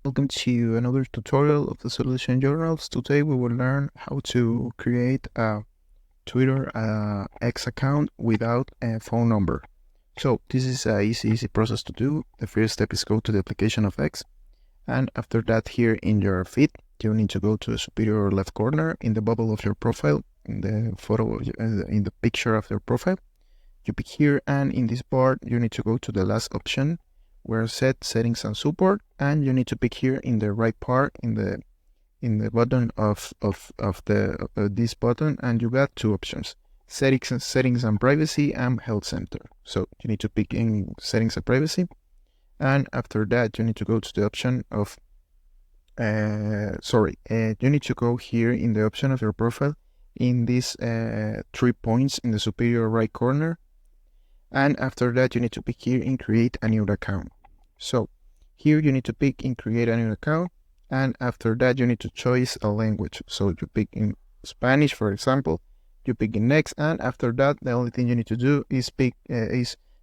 Welcome to another tutorial of the Solution Journals. Today we will learn how to create a Twitter X account without a phone number. So this is an easy process to do. The first step is go to the application of X, and after that here in your feed you need to go to the superior left corner in the bubble of your profile, in the photo in the picture of your profile. You pick here, and in this bar you need to go to the last option where set settings and support, and you need to pick here in the right part in the button of the this button, and you got two options: settings and privacy, and health center. So you need to pick in settings and privacy, and after that you need to go to the option of you need to go here in the option of your profile in these 3 points in the superior right corner. And after that, you need to pick here in create a new account. So here you need to pick in create a new account. And after that, you need to choose a language. So you pick in Spanish, for example, you pick in next. And after that, the only thing you need to do is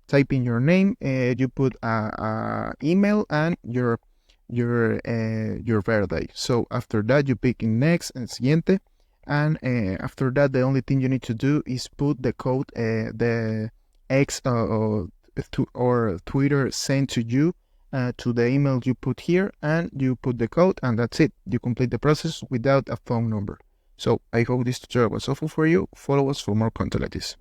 type in your name. You put a email and your birthday. So after that, you pick in next and siguiente. And after that, the only thing you need to do is put the code, the X or Twitter sent to you to the email you put here, and you put the code, and that's it. You complete the process without a phone number. So I hope this tutorial was helpful for you. Follow us for more content like this.